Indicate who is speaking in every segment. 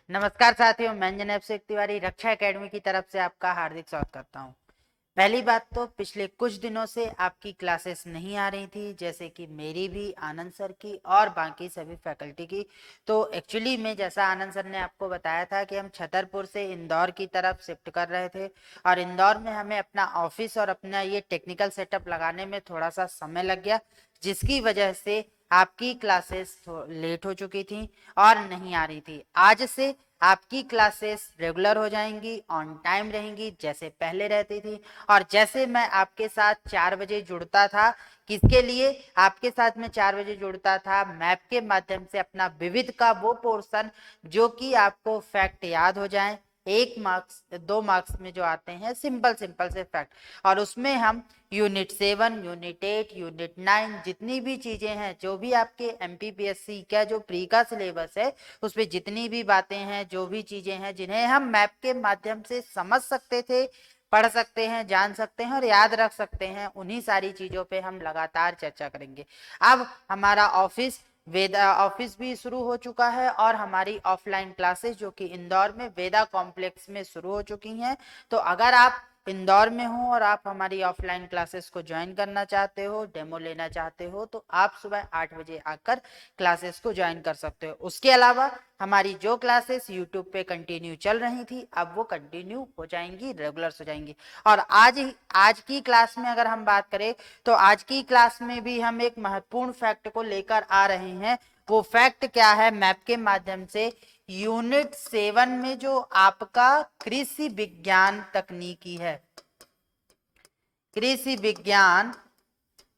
Speaker 1: नमस्कार साथियों, मैं अंजन शेख तिवारी रक्षा एकेडमी की तरफ से आपका हार्दिक स्वागत करता हूं। पहली बात तो पिछले कुछ दिनों से आपकी क्लासेस नहीं आ रही थी, जैसे कि मेरी भी, आनंद सर की और बाकी सभी फैकल्टी की। तो एक्चुअली में जैसा आनंद सर ने आपको बताया था कि हम छतरपुर से इंदौर की तरफ शिफ्ट कर रहे थे और इंदौर में हमें अपना ऑफिस और अपना ये टेक्निकल सेटअप लगाने में थोड़ा सा समय लग गया, जिसकी वजह से आपकी क्लासेस लेट हो चुकी थी और नहीं आ रही थी। आज से आपकी क्लासेस रेगुलर हो जाएंगी, ऑन टाइम रहेंगी जैसे पहले रहती थी। और जैसे मैं आपके साथ 4 बजे जुड़ता था, किसके लिए आपके साथ में 4 बजे जुड़ता था? मैप के माध्यम से अपना विविध का वो पोर्शन जो कि आपको फैक्ट याद हो जाए, 1 मार्क्स 2 मार्क्स में जो आते हैं सिंपल सिंपल से फैक्ट, और उसमें हम यूनिट 7, यूनिट 8, यूनिट 9 जितनी भी चीजें हैं, जो भी आपके एमपीपीएससी का जो प्री का सिलेबस है उस पर जितनी भी बातें हैं, जो भी चीजें हैं जिन्हें हम मैप के माध्यम से समझ सकते थे, पढ़ सकते हैं, जान सकते हैं और याद रख सकते हैं, उन्हीं सारी चीजों पे हम लगातार चर्चा करेंगे। अब हमारा वेदा ऑफिस भी शुरू हो चुका है और हमारी ऑफलाइन क्लासेस जो कि इंदौर में वेदा कॉम्प्लेक्स में शुरू हो चुकी हैं। तो अगर आप इंदौर में हो और आप हमारी ऑफलाइन क्लासेस को ज्वाइन करना चाहते हो, डेमो लेना चाहते हो, तो आप सुबह 8 बजे आकर क्लासेस को ज्वाइन कर सकते हो। उसके अलावा हमारी जो क्लासेस यूट्यूब पे कंटिन्यू चल रही थी, अब वो कंटिन्यू हो जाएंगी, रेगुलर हो जाएंगी। और आज की क्लास में अगर हम बात करें तो आज की क्लास में भी हम एक महत्वपूर्ण फैक्ट को लेकर आ रहे हैं। वो फैक्ट क्या है? मैप के माध्यम से यूनिट 7 में जो आपका कृषि विज्ञान तकनीकी है, कृषि विज्ञान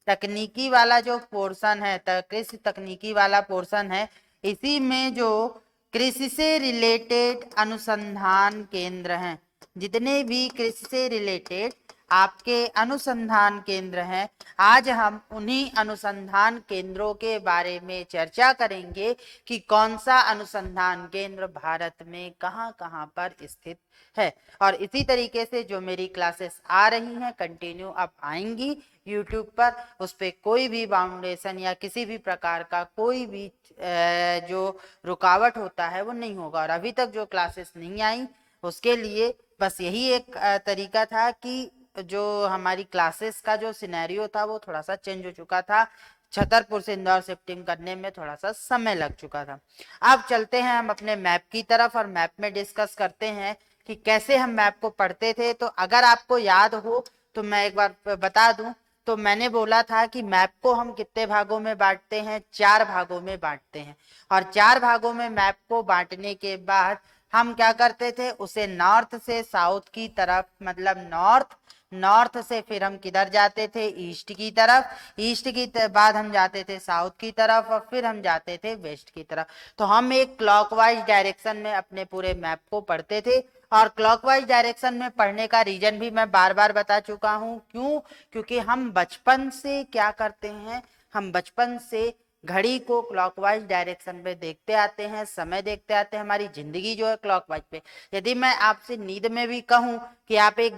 Speaker 1: तकनीकी वाला जो पोर्शन है, कृषि तकनीकी वाला पोर्शन है, इसी में जो कृषि से रिलेटेड अनुसंधान केंद्र हैं, जितने भी कृषि से रिलेटेड आपके अनुसंधान केंद्र हैं, आज हम उन्हीं अनुसंधान केंद्रों के बारे में चर्चा करेंगे कि कौन सा अनुसंधान केंद्र भारत में कहां कहां पर स्थित है। और इसी तरीके से जो मेरी क्लासेस आ रही हैं कंटिन्यू अब आएंगी यूट्यूब पर, उस पर कोई भी बाउंडेशन या किसी भी प्रकार का कोई भी जो रुकावट होता है वो नहीं होगा। और अभी तक जो क्लासेस नहीं आई उसके लिए बस यही एक तरीका था कि जो हमारी क्लासेस का जो सिनेरियो था वो थोड़ा सा चेंज हो चुका था, छतरपुर से इंदौर शिफ्टिंग करने में थोड़ा सा समय लग चुका था। अब चलते हैं हम अपने मैप की तरफ और मैप में डिस्कस करते हैं कि कैसे हम मैप को पढ़ते थे। तो अगर आपको याद हो तो मैं एक बार बता दूं, तो मैंने बोला था कि मैप को हम कितने भागों में बांटते हैं? 4 भागों में बांटते हैं। और 4 भागों में मैप को बांटने के बाद हम क्या करते थे? उसे नॉर्थ से साउथ की तरफ, मतलब नॉर्थ से फिर हम किधर जाते थे? ईस्ट की तरफ। ईस्ट की बाद हम जाते थे साउथ की तरफ और फिर हम जाते थे वेस्ट की तरफ। तो हम एक क्लॉकवाइज डायरेक्शन में अपने पूरे मैप को पढ़ते थे। और क्लॉकवाइज डायरेक्शन में पढ़ने का रीजन भी मैं बार बार बता चुका हूं। क्यों? क्योंकि हम बचपन से क्या करते हैं, हम बचपन से घड़ी को क्लॉकवाइज डायरेक्शन में देखते आते हैं, समय देखते आते हैं, हमारी जिंदगी जो है क्लॉकवाइज पे। यदि मैं आपसे नींद में भी कहूं कि आप एक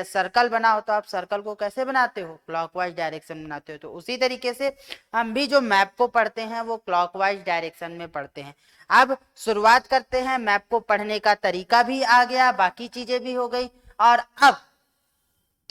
Speaker 1: सर्कल बनाओ, तो आप सर्कल को कैसे बनाते हो? क्लॉकवाइज डायरेक्शन बनाते हो। तो उसी तरीके से हम भी जो मैप को पढ़ते हैं वो क्लॉकवाइज डायरेक्शन में पढ़ते हैं। अब शुरुआत करते हैं। मैप को पढ़ने का तरीका भी आ गया, बाकी चीजें भी हो गई। और अब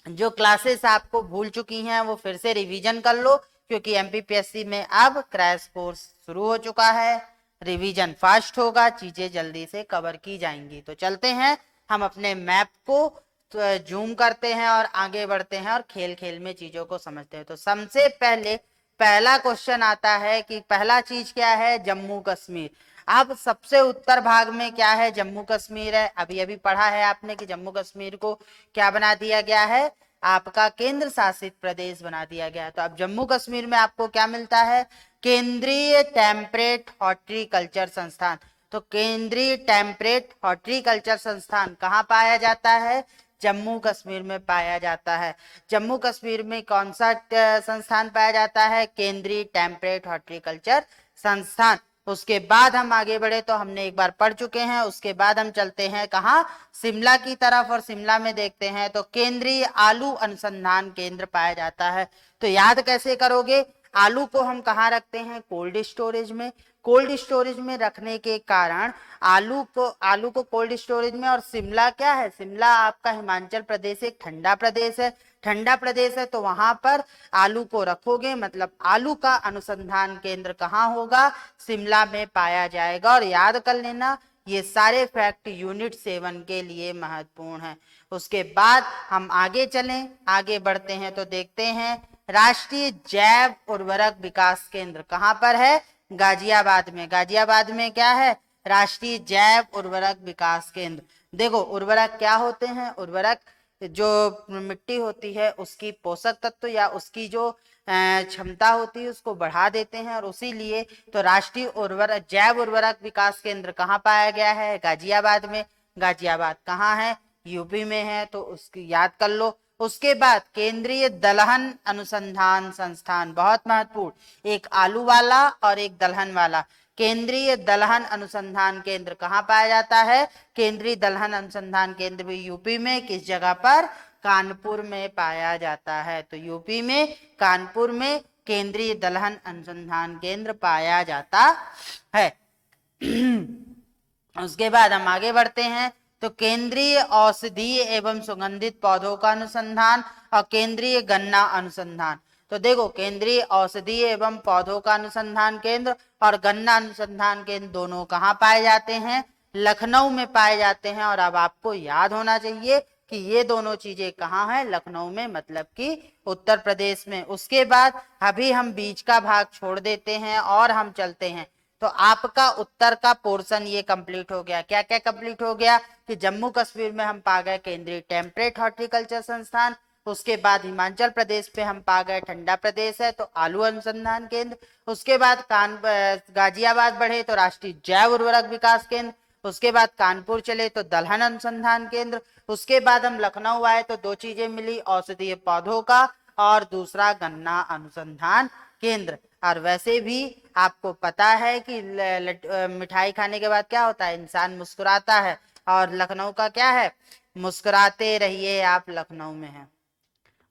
Speaker 1: जो क्लासेस आपको भूल चुकी हैं वो फिर से रिवीजन कर लो, क्योंकि एमपीपीएससी में अब क्रैश कोर्स शुरू हो चुका है। रिवीजन फास्ट होगा, चीजें जल्दी से कवर की जाएंगी। तो चलते हैं, हम अपने मैप को जूम करते हैं और आगे बढ़ते हैं और खेल खेल में चीजों को समझते हैं। तो सबसे पहले पहला क्वेश्चन आता है कि पहला चीज क्या है? जम्मू कश्मीर। अब सबसे उत्तर भाग में क्या है? जम्मू कश्मीर है। अभी अभी पढ़ा है आपने कि जम्मू कश्मीर को क्या बना दिया गया है? आपका केंद्र शासित प्रदेश बना दिया गया है। तो अब जम्मू कश्मीर में आपको क्या मिलता है? केंद्रीय टेम्परेट हॉर्टिकल्चर संस्थान। तो केंद्रीय टेम्परेट हॉर्टिकल्चर संस्थान कहाँ पाया जाता है? जम्मू कश्मीर में पाया जाता है। जम्मू कश्मीर में कौन सा संस्थान पाया जाता है? केंद्रीय टेम्परेट हॉर्टिकल्चर संस्थान। उसके बाद हम आगे बढ़े तो हमने एक बार पढ़ चुके हैं। उसके बाद हम चलते हैं कहाँ? शिमला की तरफ। और शिमला में देखते हैं तो केंद्रीय आलू अनुसंधान केंद्र पाया जाता है। तो याद कैसे करोगे? आलू को हम कहाँ रखते हैं? कोल्ड स्टोरेज में। कोल्ड स्टोरेज में रखने के कारण आलू को कोल्ड स्टोरेज में। और शिमला क्या है? शिमला आपका हिमाचल प्रदेश एक ठंडा प्रदेश है। ठंडा प्रदेश है तो वहां पर आलू को रखोगे, मतलब आलू का अनुसंधान केंद्र कहाँ होगा? शिमला में पाया जाएगा। और याद कर लेना, ये सारे फैक्ट यूनिट 7 के लिए महत्वपूर्ण है। उसके बाद हम आगे चलें, आगे बढ़ते हैं तो देखते हैं राष्ट्रीय जैव उर्वरक विकास केंद्र कहाँ पर है? गाजियाबाद में। गाजियाबाद में क्या है? राष्ट्रीय जैव उर्वरक विकास केंद्र। देखो उर्वरक क्या होते हैं? उर्वरक जो मिट्टी होती है उसकी पोषक तत्व या उसकी जो क्षमता होती है उसको बढ़ा देते हैं, और उसी लिए तो राष्ट्रीय उर्वरक जैव उर्वरक विकास केंद्र कहाँ पाया गया है? गाजियाबाद में। गाजियाबाद कहाँ है? यूपी में है, तो उसकी याद कर लो। उसके बाद केंद्रीय दलहन अनुसंधान संस्थान, बहुत महत्वपूर्ण, एक आलू वाला और एक दलहन वाला। केंद्रीय दलहन अनुसंधान केंद्र कहाँ पाया जाता है? केंद्रीय दलहन अनुसंधान केंद्र भी यूपी में। किस जगह पर? कानपुर में पाया जाता है। तो यूपी में कानपुर में केंद्रीय दलहन अनुसंधान केंद्र पाया जाता है। उसके बाद हम आगे बढ़ते हैं तो केंद्रीय औषधीय एवं सुगंधित पौधों का अनुसंधान और केंद्रीय गन्ना अनुसंधान। तो देखो केंद्रीय औषधीय एवं पौधों का अनुसंधान केंद्र और गन्ना अनुसंधान केंद्र दोनों कहाँ पाए जाते हैं? लखनऊ में पाए जाते हैं। और अब आपको याद होना चाहिए कि ये दोनों चीजें कहाँ हैं? लखनऊ में, मतलब कि उत्तर प्रदेश में। उसके बाद अभी हम बीच का भाग छोड़ देते हैं और हम चलते हैं। तो आपका उत्तर का पोर्शन ये कंप्लीट हो गया। क्या क्या कंप्लीट हो गया? कि जम्मू कश्मीर में हम पा गए केंद्रीय टेम्परेट हॉर्टिकल्चर संस्थान। उसके बाद हिमाचल प्रदेश पे हम पा गए ठंडा प्रदेश है तो आलू अनुसंधान केंद्र। उसके बाद गाजियाबाद बढ़े तो राष्ट्रीय जैव उर्वरक विकास केंद्र। उसके बाद कानपुर चले तो दलहन अनुसंधान केंद्र। उसके बाद हम लखनऊ आए तो दो चीजें मिली, औषधीय पौधों का और दूसरा गन्ना अनुसंधान केंद्र। और वैसे भी आपको पता है कि मिठाई खाने के बाद क्या होता है? इंसान मुस्कुराता है। और लखनऊ का क्या है? मुस्कुराते रहिए आप लखनऊ में है,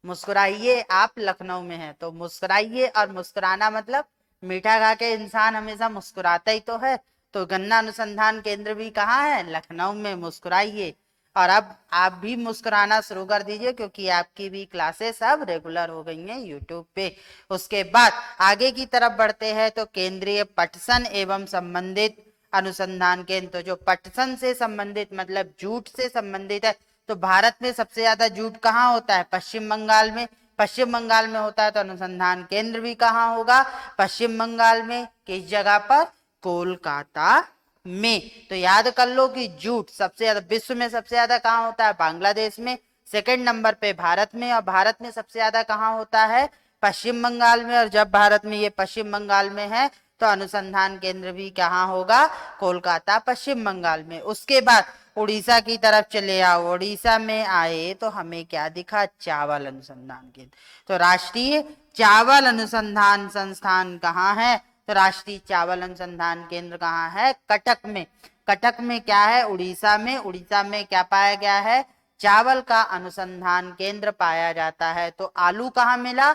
Speaker 1: मुस्कुराइए आप लखनऊ में है। तो मुस्कुराइए, और मुस्कुराना मतलब मीठा खा के इंसान हमेशा मुस्कुराता ही तो है। तो गन्ना अनुसंधान केंद्र भी कहाँ है? लखनऊ में। मुस्कुराइए। और अब आप भी मुस्कुराना शुरू कर दीजिए क्योंकि आपकी भी क्लासेस अब रेगुलर हो गई हैं यूट्यूब पे। उसके बाद आगे की तरफ बढ़ते हैं तो केंद्रीय पटसन एवं संबंधित अनुसंधान केंद्र। तो जो पटसन से संबंधित मतलब जूट से संबंधित है, तो भारत में सबसे ज्यादा जूट कहाँ होता है? पश्चिम बंगाल में। पश्चिम बंगाल में होता है तो अनुसंधान केंद्र भी कहाँ होगा? पश्चिम बंगाल में। किस जगह पर? कोलकाता में। तो याद कर लो कि जूट सबसे ज्यादा विश्व में सबसे ज्यादा कहाँ होता है? बांग्लादेश में। सेकंड नंबर पे भारत में। और भारत में सबसे ज्यादा कहाँ होता है? पश्चिम बंगाल में। और जब भारत में ये पश्चिम बंगाल में है तो अनुसंधान केंद्र भी कहाँ होगा? कोलकाता, पश्चिम बंगाल में। उसके बाद उड़ीसा की तरफ चले आओ। उड़ीसा में आए तो हमें क्या दिखा? चावल अनुसंधान केंद्र। तो राष्ट्रीय चावल अनुसंधान संस्थान कहाँ है? तो राष्ट्रीय चावल अनुसंधान केंद्र कहाँ है? कटक में। कटक में क्या है? उड़ीसा में। उड़ीसा में क्या पाया गया है? चावल का अनुसंधान केंद्र पाया जाता है। तो आलू कहाँ मिला?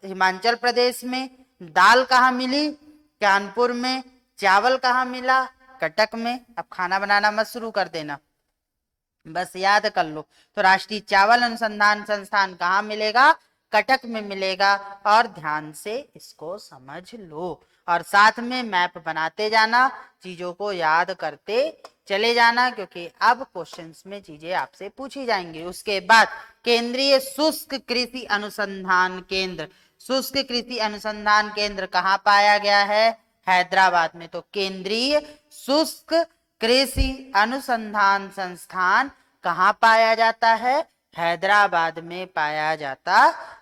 Speaker 1: हिमाचल प्रदेश में। दाल कहाँ मिली? कानपुर में। चावल कहाँ मिला? कटक में। अब खाना बनाना मत शुरू कर देना, बस याद कर लो। तो राष्ट्रीय चावल अनुसंधान संस्थान कहाँ मिलेगा? कटक में मिलेगा। और ध्यान से इसको समझ लो और साथ में मैप बनाते जाना, चीजों को याद करते चले जाना क्योंकि अब क्वेश्चंस में चीजें आपसे पूछी जाएंगी। उसके बाद केंद्रीय शुष्क कृषि अनुसंधान केंद्र। शुष्क कृषि अनुसंधान केंद्र कहाँ पाया गया है? हैदराबाद में। तो केंद्रीय शुष्क कृषि अनुसंधान संस्थान कहाँ पाया जाता है? हैदराबाद में पाया जाता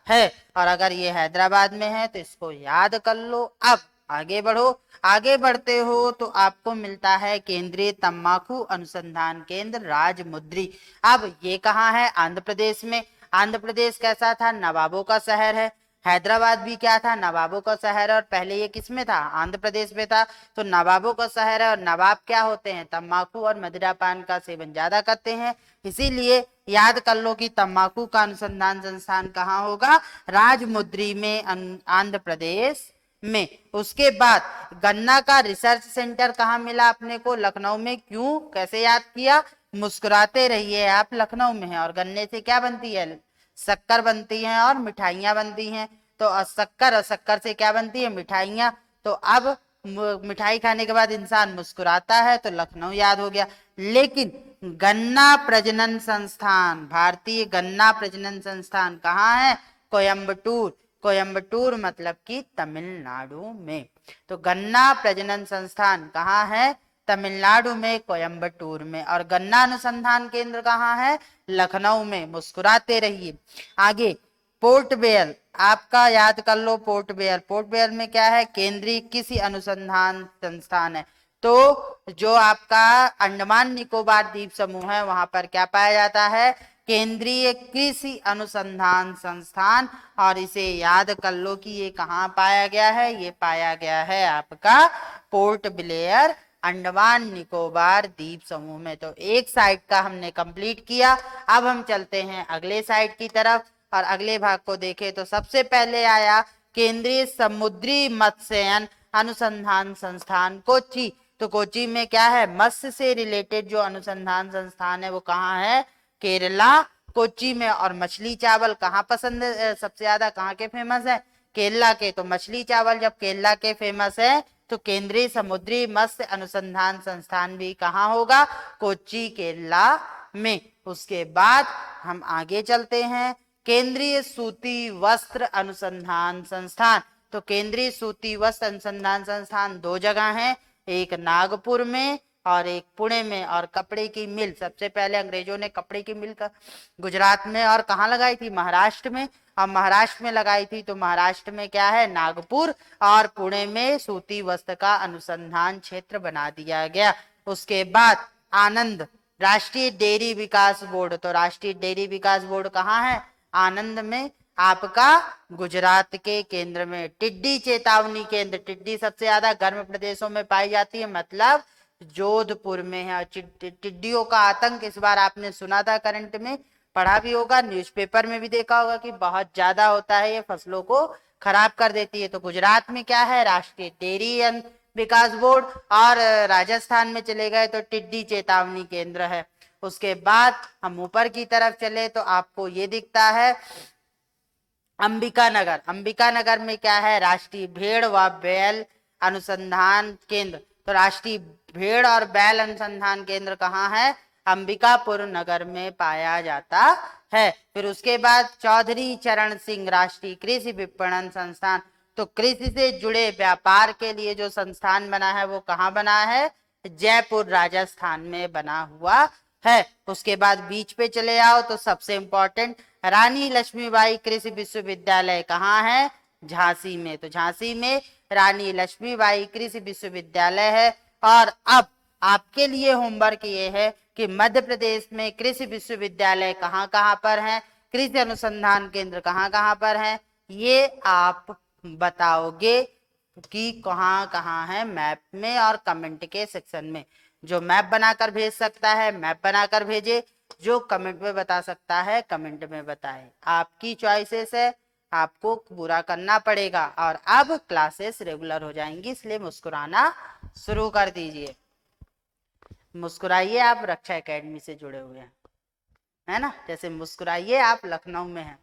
Speaker 1: है। और अगर ये हैदराबाद में है तो इसको याद कर लो। अब आगे बढ़ो। आगे बढ़ते हो तो आपको मिलता है केंद्रीय तंबाकू अनुसंधान केंद्र राजमुंद्री। अब ये कहाँ है? आंध्र प्रदेश में। आंध्र प्रदेश कैसा था? नवाबों का शहर है। हैदराबाद भी क्या था, नवाबों का शहर, और पहले ये किस में था, आंध्र प्रदेश में था। तो नवाबों का शहर है, और नवाब क्या होते हैं, तंबाकू और मदिरापान का सेवन ज्यादा करते हैं। इसीलिए याद कर लो कि तंबाकू का अनुसंधान संस्थान कहाँ होगा, राजमुंद्री में, आंध्र प्रदेश में। उसके बाद गन्ना का रिसर्च सेंटर कहाँ मिला अपने को, लखनऊ में। क्यों, कैसे याद किया, मुस्कुराते रहिए आप, लखनऊ में है। और गन्ने से क्या बनती है, शक्कर बनती है और मिठाइयां बनती हैं। तो शक्कर, और शक्कर से क्या बनती है, मिठाइयां। तो अब मिठाई खाने के बाद इंसान मुस्कुराता है, तो लखनऊ याद हो गया। लेकिन गन्ना प्रजनन संस्थान, भारतीय गन्ना प्रजनन संस्थान कहाँ है, कोयम्बटूर। कोयम्बटूर मतलब कि तमिलनाडु में। तो गन्ना प्रजनन संस्थान कहाँ है, तमिलनाडु में, कोयम्बटूर में। और गन्ना अनुसंधान केंद्र कहाँ है, लखनऊ में। मुस्कुराते रहिए। आगे पोर्ट ब्लेयर, आपका याद कर लो, पोर्ट ब्लेयर। पोर्ट ब्लेयर में क्या है, केंद्रीय कृषि अनुसंधान संस्थान है। तो जो आपका अंडमान निकोबार द्वीप समूह है, वहां पर क्या पाया जाता है, केंद्रीय कृषि अनुसंधान संस्थान। और इसे याद कर लो कि ये कहाँ पाया गया है, ये पाया गया है आपका पोर्ट ब्लेयर, अंडमान निकोबार द्वीप समूह में। तो एक साइड का हमने कंप्लीट किया। अब हम चलते हैं अगले साइड की तरफ, और अगले भाग को देखें तो सबसे पहले आया केंद्रीय समुद्री मत्स्ययन अनुसंधान संस्थान कोच्चि। तो कोच्चि में क्या है, मत्स्य से रिलेटेड जो अनुसंधान संस्थान है वो कहाँ है, केरला, कोच्चि में। और मछली चावल कहाँ पसंद है सबसे ज्यादा, कहाँ के फेमस है, केरला के। तो मछली चावल जब केरला के फेमस है, तो केंद्रीय समुद्री मत्स्य अनुसंधान संस्थान भी कहाँ होगा, कोच्चि, केरला में। उसके बाद हम आगे चलते हैं, केंद्रीय सूती वस्त्र अनुसंधान संस्थान। तो केंद्रीय सूती वस्त्र अनुसंधान संस्थान दो जगह है, एक नागपुर में और एक पुणे में। और कपड़े की मिल, सबसे पहले अंग्रेजों ने कपड़े की मिल का गुजरात में और कहाँ लगाई थी, महाराष्ट्र में। और महाराष्ट्र में लगाई थी, तो महाराष्ट्र में क्या है, नागपुर, और पुणे में सूती वस्त्र का अनुसंधान क्षेत्र बना दिया गया। उसके बाद आनंद राष्ट्रीय डेयरी विकास बोर्ड। तो राष्ट्रीय डेयरी विकास बोर्ड कहाँ है, आनंद में, आपका गुजरात के केंद्र में। टिड्डी चेतावनी केंद्र, टिड्डी सबसे ज्यादा गर्म प्रदेशों में पाई जाती है, मतलब जोधपुर में है। टिड्डियों का आतंक इस बार आपने सुना था, करंट में पढ़ा भी होगा, न्यूज़पेपर में भी देखा होगा कि बहुत ज्यादा होता है, ये फसलों को खराब कर देती है। तो गुजरात में क्या है, राष्ट्रीय डेयरी विकास बोर्ड। और राजस्थान में चले गए तो टिड्डी चेतावनी केंद्र है। उसके बाद हम ऊपर की तरफ चले तो आपको ये दिखता है अंबिकानगर। अंबिकानगर में क्या है, राष्ट्रीय भेड़ व बैल अनुसंधान केंद्र। तो राष्ट्रीय भेड़ और बैल अनुसंधान केंद्र कहाँ है, अंबिकापुर नगर में पाया जाता है। फिर उसके बाद चौधरी चरण सिंह राष्ट्रीय कृषि विपणन संस्थान। तो कृषि से जुड़े व्यापार के लिए जो संस्थान बना है वो कहाँ बना है, जयपुर राजस्थान में बना हुआ है। उसके बाद बीच पे चले आओ तो सबसे इंपॉर्टेंट रानी लक्ष्मीबाई कृषि विश्वविद्यालय कहाँ है, झांसी में। तो झांसी में रानी लक्ष्मीबाई कृषि विश्वविद्यालय है। और अब आपके लिए होमवर्क ये है कि मध्य प्रदेश में कृषि विश्वविद्यालय कहाँ कहाँ पर है, कृषि अनुसंधान केंद्र कहाँ कहाँ पर है, ये आप बताओगे कि कहाँ कहाँ है मैप में और कमेंट के सेक्शन में। जो मैप बनाकर भेज सकता है मैप बनाकर भेजे, जो कमेंट में बता सकता है कमेंट में बताए। आपकी चॉइसेस है, आपको पूरा करना पड़ेगा। और अब क्लासेस रेगुलर हो जाएंगी, इसलिए मुस्कुराना शुरू कर दीजिए। मुस्कुराइए, आप रक्षा एकेडमी से जुड़े हुए हैं, है ना। जैसे मुस्कुराइए, आप लखनऊ में हैं।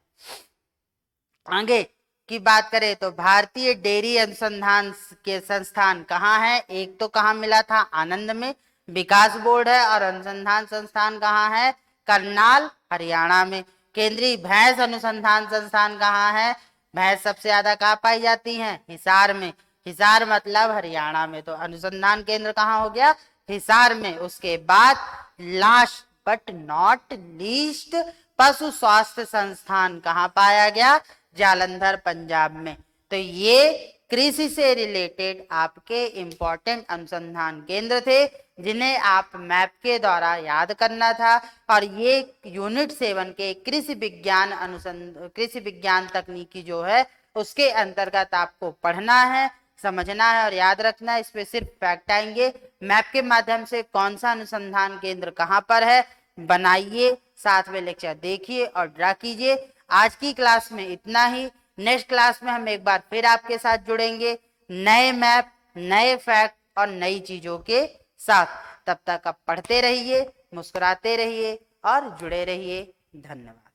Speaker 1: आगे की बात करें तो भारतीय डेयरी अनुसंधान के संस्थान कहाँ है, एक तो कहाँ मिला था, आनंद में, विकास बोर्ड है। और अनुसंधान संस्थान कहाँ है, करनाल, हरियाणा में। केंद्रीय भैंस अनुसंधान संस्थान कहाँ है, भैंस सबसे ज्यादा कहाँ पाई जाती है, हिसार में। हिसार मतलब हरियाणा में। तो अनुसंधान केंद्र कहाँ हो गया, हिसार में। उसके बाद लास्ट बट नॉट लीस्ट पशु स्वास्थ्य संस्थान कहाँ पाया गया, जालंधर, पंजाब में। तो ये कृषि से रिलेटेड आपके इंपॉर्टेंट अनुसंधान केंद्र थे, जिन्हें आप मैप के द्वारा याद करना था। और ये यूनिट 7 के कृषि विज्ञान तकनीकी जो है उसके अंतर्गत आपको पढ़ना है, समझना है और याद रखना है। इस पे सिर्फ फैक्ट आएंगे। मैप के माध्यम से कौन सा अनुसंधान केंद्र कहाँ पर है बनाइए, साथ में लेक्चर देखिए और ड्रा कीजिए। आज की क्लास में इतना ही। नेक्स्ट क्लास में हम एक बार फिर आपके साथ जुड़ेंगे नए मैप, नए फैक्ट और नई चीजों के साथ। तब तक आप पढ़ते रहिए, मुस्कुराते रहिए और जुड़े रहिए। धन्यवाद।